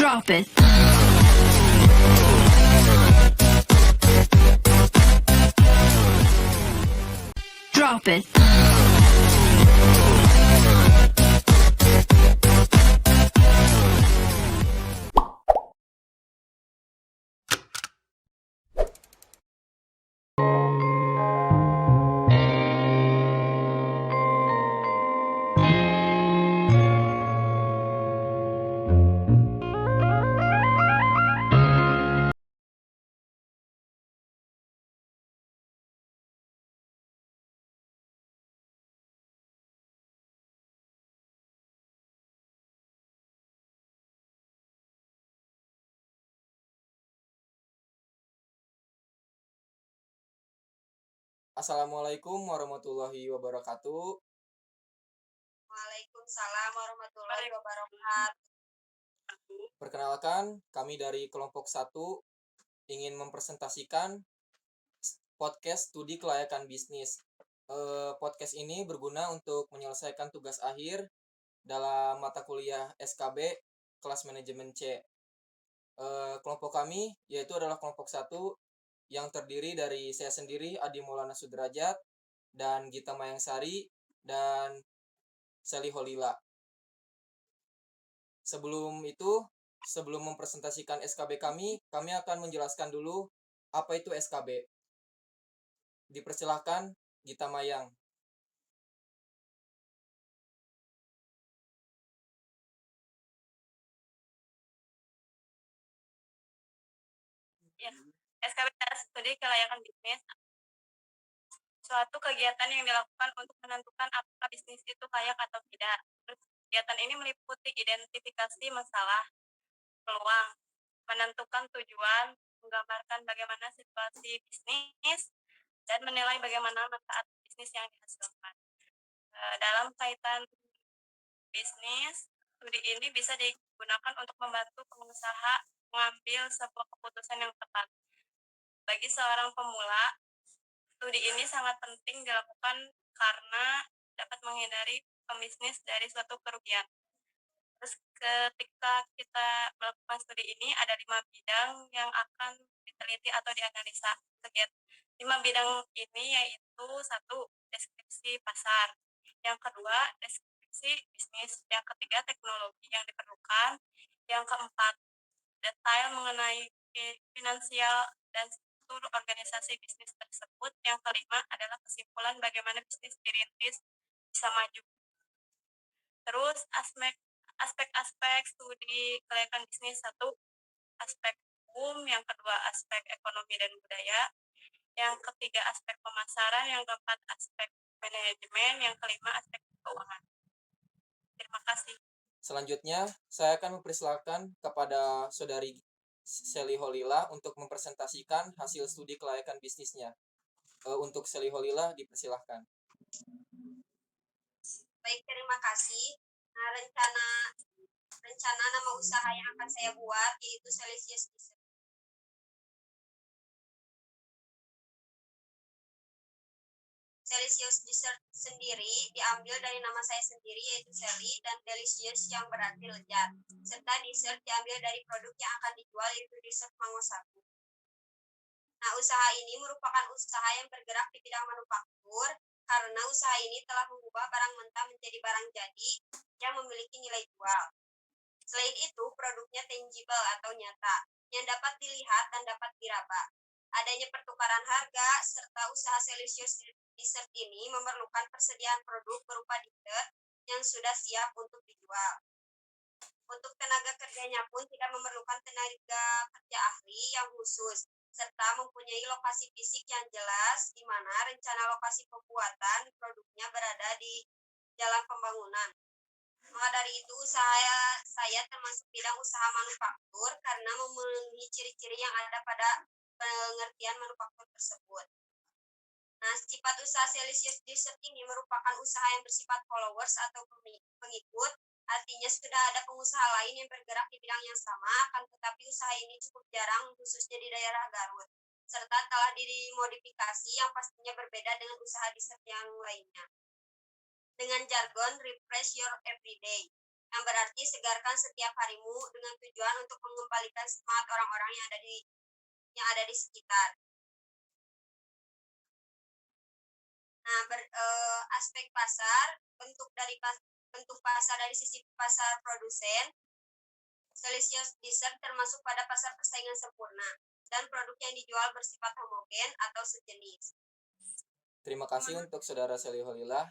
Drop it. Drop it. Assalamualaikum warahmatullahi wabarakatuh. Waalaikumsalam warahmatullahi wabarakatuh. Perkenalkan, kami dari kelompok 1 ingin mempresentasikan podcast studi kelayakan bisnis. Podcast ini berguna untuk menyelesaikan tugas akhir dalam mata kuliah SKB kelas manajemen C. Kelompok kami yaitu adalah kelompok 1 yang terdiri dari saya sendiri, Adi Maulana Sudrajat, dan Gita Mayangsari, dan Sally Holila. Sebelum mempresentasikan SKB kami akan menjelaskan dulu apa itu SKB. Dipersilahkan Gita Mayang. Ya, SKB adalah studi kelayakan bisnis, suatu kegiatan yang dilakukan untuk menentukan apakah bisnis itu layak atau tidak. Terus, kegiatan ini meliputi identifikasi masalah, peluang, menentukan tujuan, menggambarkan bagaimana situasi bisnis, dan menilai bagaimana manfaat bisnis yang dihasilkan. Dalam kaitan bisnis, studi ini bisa digunakan untuk membantu pengusaha mengambil sebuah keputusan yang tepat. Bagi seorang pemula, studi ini sangat penting dilakukan karena dapat menghindari pembisnis dari suatu kerugian. Terus ketika kita melakukan studi ini, ada 5 bidang yang akan diteliti atau dianalisa. 5 bidang ini yaitu 1. Deskripsi pasar, yang kedua deskripsi bisnis, yang ketiga teknologi yang diperlukan, yang keempat detail mengenai finansial dan struktur organisasi bisnis tersebut, yang kelima adalah kesimpulan bagaimana bisnis dirintis bisa maju. Terus aspek-aspek studi kelayakan bisnis, 1. aspek hukum, yang kedua aspek ekonomi dan budaya, yang ketiga aspek pemasaran, yang keempat aspek manajemen, yang kelima aspek keuangan. Terima kasih. Selanjutnya, saya akan mempersilahkan kepada Saudari Sally Holila untuk mempresentasikan hasil studi kelayakan bisnisnya. Untuk Sally Holila, dipersilahkan. Baik, terima kasih. Nah, rencana nama usaha yang akan saya buat yaitu Celsius Dessert. Celsius Dessert sendiri diambil dari nama saya sendiri yaitu Sally, dan delicious yang berarti lezat, serta dessert diambil dari produk yang akan dijual yaitu dessert mango 1. Nah, usaha ini merupakan usaha yang bergerak di bidang manufaktur karena usaha ini telah mengubah barang mentah menjadi barang jadi yang memiliki nilai jual. Selain itu, produknya tangible atau nyata, yang dapat dilihat dan dapat diraba. Adanya pertukaran harga serta usaha Celsius Dessert ini memerlukan persediaan produk berupa dessert yang sudah siap untuk dijual. Untuk tenaga kerjanya pun tidak memerlukan tenaga kerja ahli yang khusus, serta mempunyai lokasi fisik yang jelas di mana rencana lokasi pembuatan produknya berada di jalan pembangunan. Maka dari itu, saya termasuk bidang usaha manufaktur karena memenuhi ciri-ciri yang ada pada pengertian manufaktur tersebut. Nah, sifat usaha Celsius Dessert ini merupakan usaha yang bersifat followers atau pengikut, artinya sudah ada pengusaha lain yang bergerak di bidang yang sama, akan tetapi usaha ini cukup jarang khususnya di daerah Garut, serta telah dimodifikasi yang pastinya berbeda dengan usaha dessert yang lainnya. Dengan jargon refresh your everyday. yang berarti segarkan setiap harimu dengan tujuan untuk mengembalikan semangat orang-orang yang ada di sekitar. Nah, aspek pasar, bentuk pasar dari sisi pasar produsen, Celsius Dessert termasuk pada pasar persaingan sempurna dan produk yang dijual bersifat homogen atau sejenis. Terima kasih untuk Saudara Sally Holilah.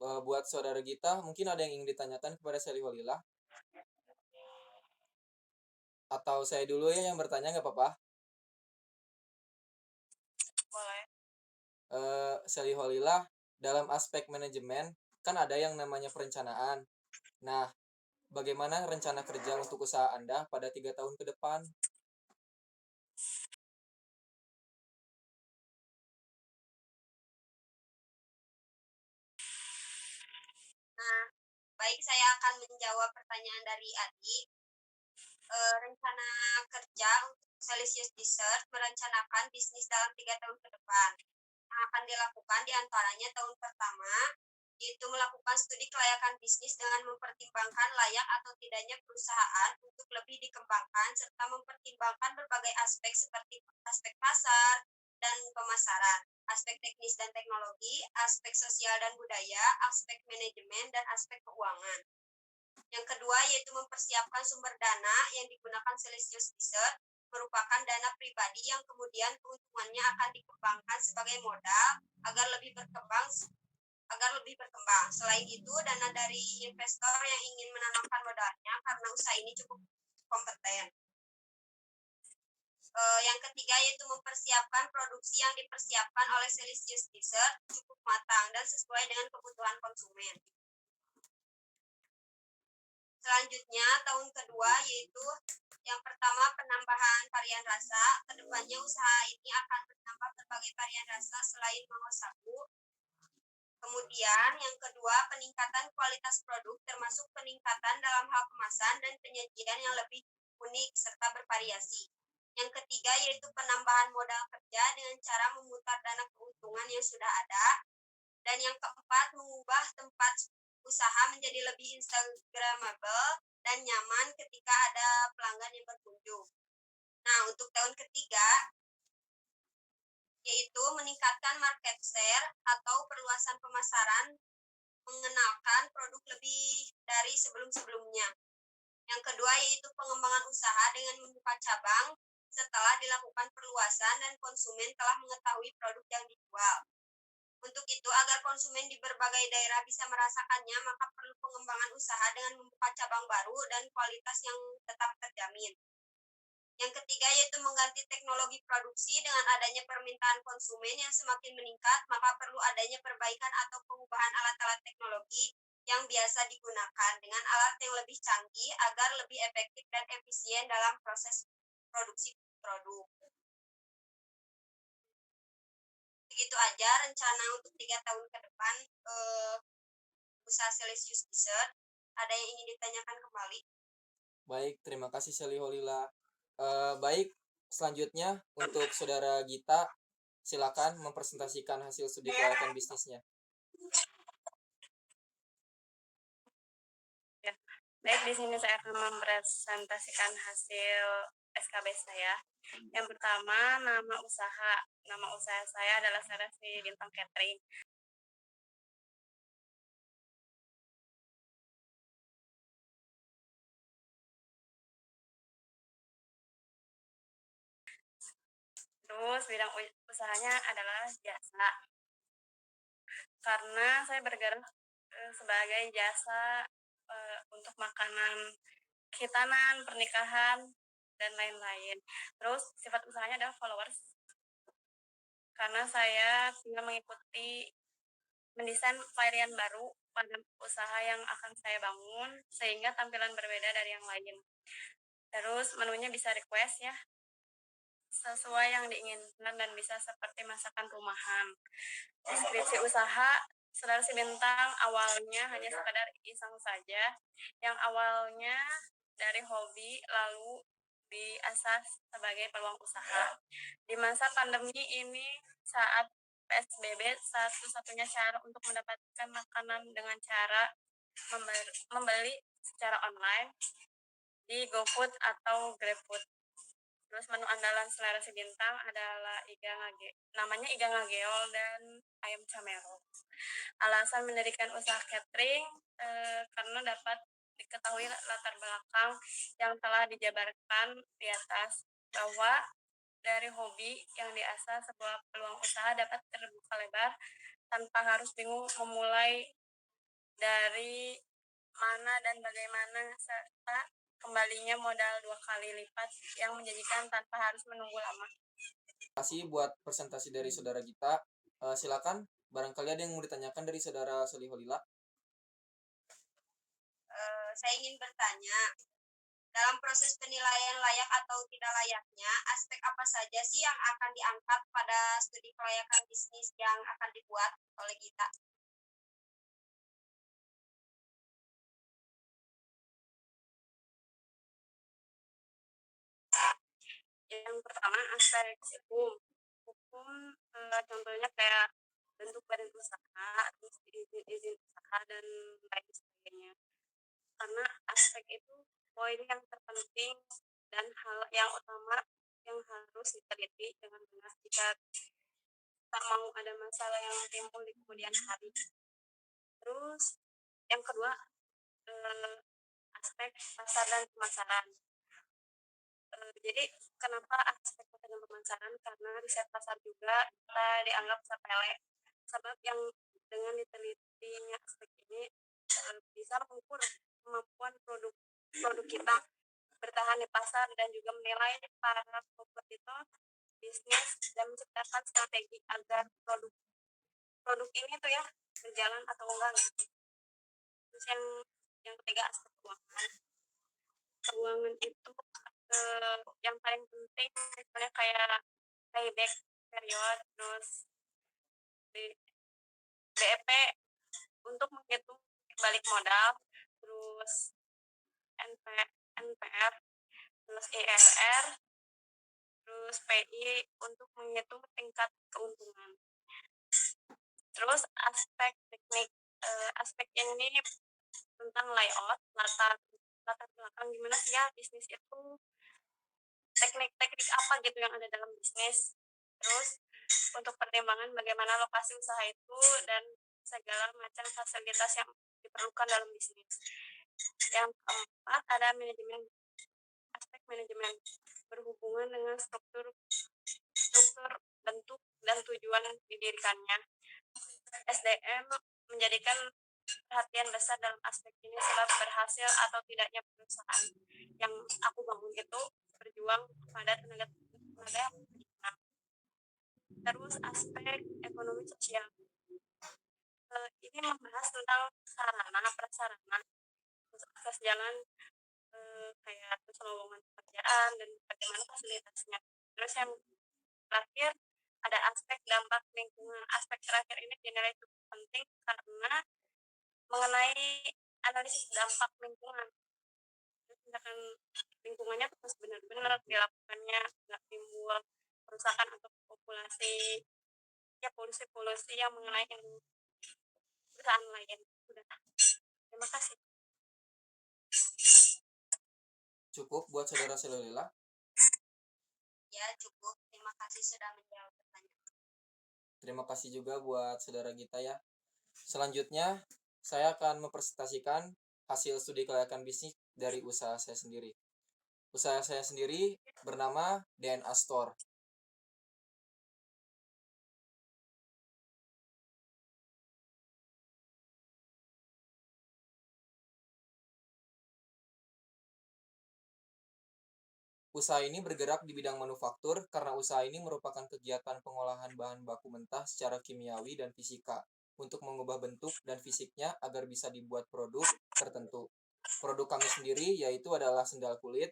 Buat Saudara Gita, mungkin ada yang ingin ditanyakan kepada Sally Holilah? Atau saya dulu ya yang bertanya, nggak apa-apa? Boleh. Sally Holilah, dalam aspek manajemen, kan ada yang namanya perencanaan. Nah, bagaimana rencana kerja untuk usaha Anda pada 3 tahun ke depan? Nah, baik, saya akan menjawab pertanyaan dari Adi. Rencana kerja untuk Celsius Dessert merencanakan bisnis dalam 3 tahun ke depan. Yang akan dilakukan diantaranya tahun pertama, yaitu melakukan studi kelayakan bisnis dengan mempertimbangkan layak atau tidaknya perusahaan untuk lebih dikembangkan, serta mempertimbangkan berbagai aspek seperti aspek pasar dan pemasaran, aspek teknis dan teknologi, aspek sosial dan budaya, aspek manajemen, dan aspek keuangan. Yang kedua yaitu mempersiapkan sumber dana yang digunakan Celsius Dessert merupakan dana pribadi yang kemudian keuntungannya akan dikembangkan sebagai modal agar lebih berkembang. Selain itu, dana dari investor yang ingin menanamkan modalnya karena usaha ini cukup kompeten. Yang ketiga yaitu mempersiapkan produksi yang dipersiapkan oleh Celsius Dessert cukup matang dan sesuai dengan kebutuhan konsumen. Selanjutnya, tahun kedua yaitu yang pertama penambahan varian rasa. Kedepannya usaha ini akan menambah berbagai varian rasa selain mango sagu. Kemudian yang kedua peningkatan kualitas produk termasuk peningkatan dalam hal kemasan dan penyajian yang lebih unik serta bervariasi. Yang ketiga yaitu penambahan modal kerja dengan cara memutar dana keuntungan yang sudah ada. Dan yang keempat mengubah tempat usaha menjadi lebih instagramable dan nyaman ketika ada pelanggan yang berkunjung. Nah, untuk tahun ketiga yaitu meningkatkan market share atau perluasan pemasaran, mengenalkan produk lebih dari sebelum-sebelumnya. Yang kedua yaitu pengembangan usaha dengan membuka cabang setelah dilakukan perluasan dan konsumen telah mengetahui produk yang dijual. Untuk itu, agar konsumen di berbagai daerah bisa merasakannya, maka perlu pengembangan usaha dengan membuka cabang baru dan kualitas yang tetap terjamin. Yang ketiga yaitu mengganti teknologi produksi. Dengan adanya permintaan konsumen yang semakin meningkat, maka perlu adanya perbaikan atau pengubahan alat-alat teknologi yang biasa digunakan dengan alat yang lebih canggih agar lebih efektif dan efisien dalam proses produksi produk. Begitu aja rencana untuk 3 tahun ke depan usaha Celsius Dessert. Ada yang ingin ditanyakan kembali? Baik, terima kasih Sally Holilah. Baik, selanjutnya untuk Saudara Gita, silakan mempresentasikan hasil studi kelayakan bisnisnya. Baik, di sini saya akan mempresentasikan hasil SKB saya. Yang pertama, nama usaha. Nama usaha saya adalah Seleksi Bintang Catering. Terus bidang usahanya adalah jasa. Karena saya bergerak sebagai jasa untuk makanan khitanan, pernikahan, dan lain-lain. Terus sifat usahanya adalah followers. Karena saya tinggal mengikuti mendesain varian baru pada usaha yang akan saya bangun sehingga tampilan berbeda dari yang lain. Terus menunya bisa request ya, sesuai yang diinginkan dan bisa seperti masakan rumahan. Deskripsi usaha Seleksi Bintang awalnya hanya sekadar iseng saja, yang awalnya dari hobi lalu diasah sebagai peluang usaha. Di masa pandemi ini saat PSBB, satu-satunya cara untuk mendapatkan makanan dengan cara membeli secara online di GoFood atau GrabFood. Terus menu andalan selera si bintang adalah namanya iga ngageol dan ayam camero. Alasan mendirikan usaha catering karena dapat diketahui latar belakang yang telah dijabarkan di atas, bahwa dari hobi yang diasah sebuah peluang usaha dapat terbuka lebar tanpa harus bingung memulai dari mana dan bagaimana, serta kembalinya modal 2 kali lipat yang menjanjikan tanpa harus menunggu lama. Terima kasih buat presentasi dari saudara Gita. Silakan, barangkali ada yang mau ditanyakan dari saudara Soliholila. Saya ingin bertanya, dalam proses penilaian layak atau tidak layaknya, aspek apa saja sih yang akan diangkat pada studi kelayakan bisnis yang akan dibuat oleh kita? Yang pertama, aspek hukum. Contohnya kayak bentuk badan usaha, terus izin usaha, dan lain sebagainya. Karena aspek itu poin yang terpenting dan hal yang utama yang harus diteliti dengan benar jika tak mau ada masalah yang timbul di kemudian hari. Terus yang kedua, aspek pasar dan pemasaran. Jadi kenapa aspek pasar dan pemasaran? Karena riset pasar juga kita dianggap sepele. Sebab yang dengan ditelitinya aspek ini bisa mengukur kemampuan produk kita bertahan di pasar dan juga menilai para kompetitor bisnis dan menciptakan strategi agar produk ini tuh ya berjalan atau enggak gitu. Terus yang ketiga, aspek keuangan. Keuangan itu yang paling penting misalnya kayak payback period, terus BEP untuk menghitung balik modal, terus NPR, terus IRR, terus PI untuk menghitung tingkat keuntungan. Terus aspek teknik, aspek ini tentang layout, latar belakang gimana sih ya bisnis itu, teknik-teknik apa gitu yang ada dalam bisnis. Terus untuk pertimbangan bagaimana lokasi usaha itu dan segala macam fasilitas yang diperlukan dalam bisnis. Yang keempat, ada manajemen, aspek manajemen berhubungan dengan struktur bentuk dan tujuan didirikannya. SDM menjadikan perhatian besar dalam aspek ini sebab berhasil atau tidaknya perusahaan yang aku bangun itu berjuang pada tenaga. Terus aspek ekonomi sosial, ini membahas tentang sarana prasarana untuk akses jalan, kayak terus lowongan pekerjaan dan bagaimana fasilitasnya. Terus yang terakhir ada aspek dampak lingkungan. Aspek terakhir ini dinilai cukup penting karena mengenai analisis dampak lingkungan. Misalkan lingkungannya terus benar-benar dilakukannya, nggak timbul kerusakan atau populasi ya polusi yang mengenai perusahaan lain. Udah, terima kasih. Cukup buat saudara Soliholila. Ya, cukup. Terima kasih sudah menjawab pertanyaan. Terima kasih juga buat saudara Gita ya. Selanjutnya, saya akan mempresentasikan hasil studi kelayakan bisnis dari usaha saya sendiri. Usaha saya sendiri bernama DNA Store. Usaha ini bergerak di bidang manufaktur karena usaha ini merupakan kegiatan pengolahan bahan baku mentah secara kimiawi dan fisika untuk mengubah bentuk dan fisiknya agar bisa dibuat produk tertentu. Produk kami sendiri yaitu adalah sendal kulit.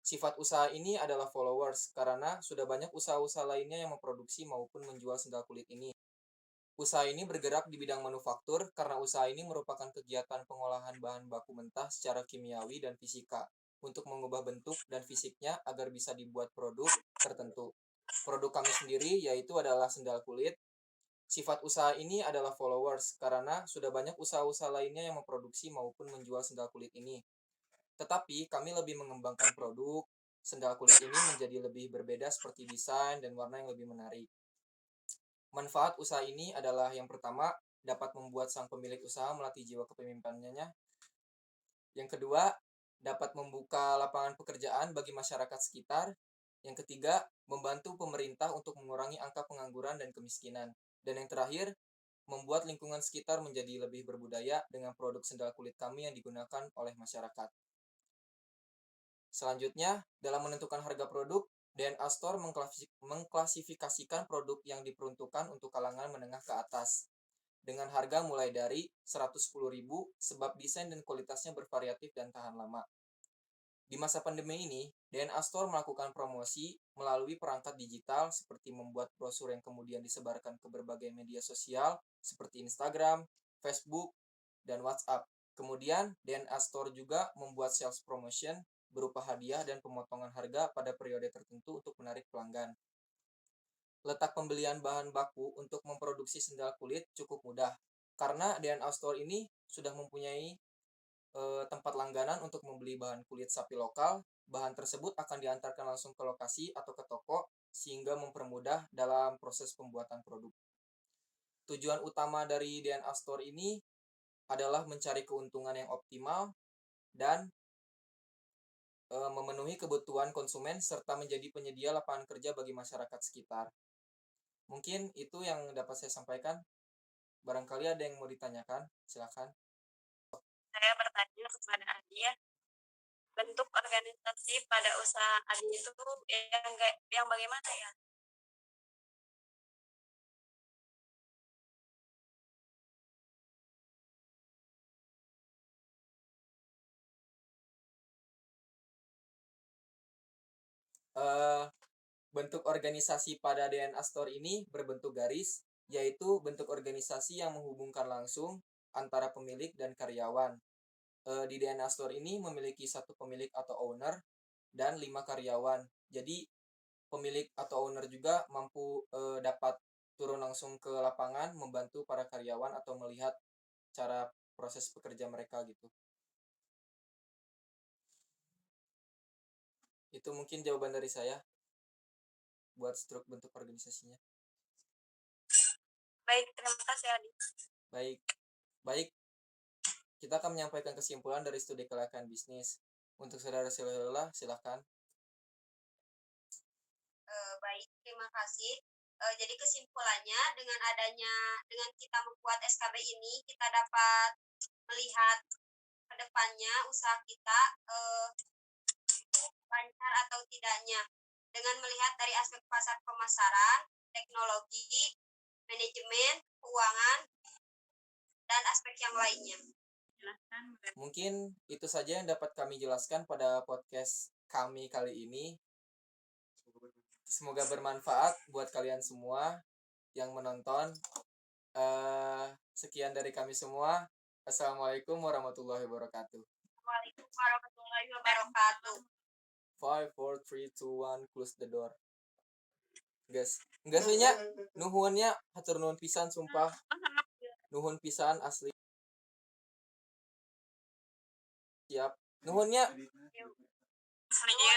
Sifat usaha ini adalah followers karena sudah banyak usaha-usaha lainnya yang memproduksi maupun menjual sendal kulit ini. Usaha ini bergerak di bidang manufaktur karena usaha ini merupakan kegiatan pengolahan bahan baku mentah secara kimiawi dan fisika untuk mengubah bentuk dan fisiknya agar bisa dibuat produk tertentu. Produk kami sendiri yaitu adalah sendal kulit. Sifat usaha ini adalah followers karena sudah banyak usaha-usaha lainnya yang memproduksi maupun menjual sendal kulit ini. Tetapi kami lebih mengembangkan produk sendal kulit ini menjadi lebih berbeda seperti desain dan warna yang lebih menarik. Manfaat usaha ini adalah yang pertama, dapat membuat sang pemilik usaha melatih jiwa kepemimpinannya. Yang kedua, dapat membuka lapangan pekerjaan bagi masyarakat sekitar. Yang ketiga, membantu pemerintah untuk mengurangi angka pengangguran dan kemiskinan. Dan yang terakhir, membuat lingkungan sekitar menjadi lebih berbudaya dengan produk sendal kulit kami yang digunakan oleh masyarakat. Selanjutnya, dalam menentukan harga produk, DNA Store mengklasifikasikan produk yang diperuntukkan untuk kalangan menengah ke atas dengan harga mulai dari 110.000 sebab desain dan kualitasnya bervariatif dan tahan lama. Di masa pandemi ini, DNA Store melakukan promosi melalui perangkat digital seperti membuat brosur yang kemudian disebarkan ke berbagai media sosial seperti Instagram, Facebook, dan WhatsApp. Kemudian, DNA Store juga membuat sales promotion berupa hadiah dan pemotongan harga pada periode tertentu untuk menarik pelanggan. Letak pembelian bahan baku untuk memproduksi sendal kulit cukup mudah, karena DNA Store ini sudah mempunyai tempat langganan untuk membeli bahan kulit sapi lokal. Bahan tersebut akan diantarkan langsung ke lokasi atau ke toko, sehingga mempermudah dalam proses pembuatan produk. Tujuan utama dari DNA Store ini adalah mencari keuntungan yang optimal dan memenuhi kebutuhan konsumen serta menjadi penyedia lapangan kerja bagi masyarakat sekitar. Mungkin itu yang dapat saya sampaikan. Barangkali ada yang mau ditanyakan, silakan. Saya bertanya kepada Adi ya, bentuk organisasi pada usaha Adi itu yang bagaimana ya? Bentuk organisasi pada DNA Store ini berbentuk garis, yaitu bentuk organisasi yang menghubungkan langsung antara pemilik dan karyawan. Di DNA Store ini memiliki satu pemilik atau owner dan 5 karyawan. Jadi pemilik atau owner juga mampu dapat turun langsung ke lapangan membantu para karyawan atau melihat cara proses pekerja mereka gitu. Itu mungkin jawaban dari saya buat struktur bentuk organisasinya. Baik, terima kasih Adi. Baik. Kita akan menyampaikan kesimpulan dari studi kelayakan bisnis. Untuk saudara Silahula, silakan. Baik, terima kasih. Jadi kesimpulannya dengan kita membuat SKB ini kita dapat melihat ke depannya usaha kita lancar atau tidaknya dengan melihat dari aspek pasar pemasaran, teknologi, manajemen, keuangan, dan aspek yang lainnya. Mungkin itu saja yang dapat kami jelaskan pada podcast kami kali ini. Semoga bermanfaat buat kalian semua yang menonton. Sekian dari kami semua. Assalamualaikum warahmatullahi wabarakatuh. Waalaikumsalam warahmatullahi wabarakatuh. 5, 4, 3, 2, 1, close the door. Guys, enggak sih nya nuhunnya hatur nuhun pisan sumpah. Nuhun pisan asli. Siap. Nuhunnya. Aslinya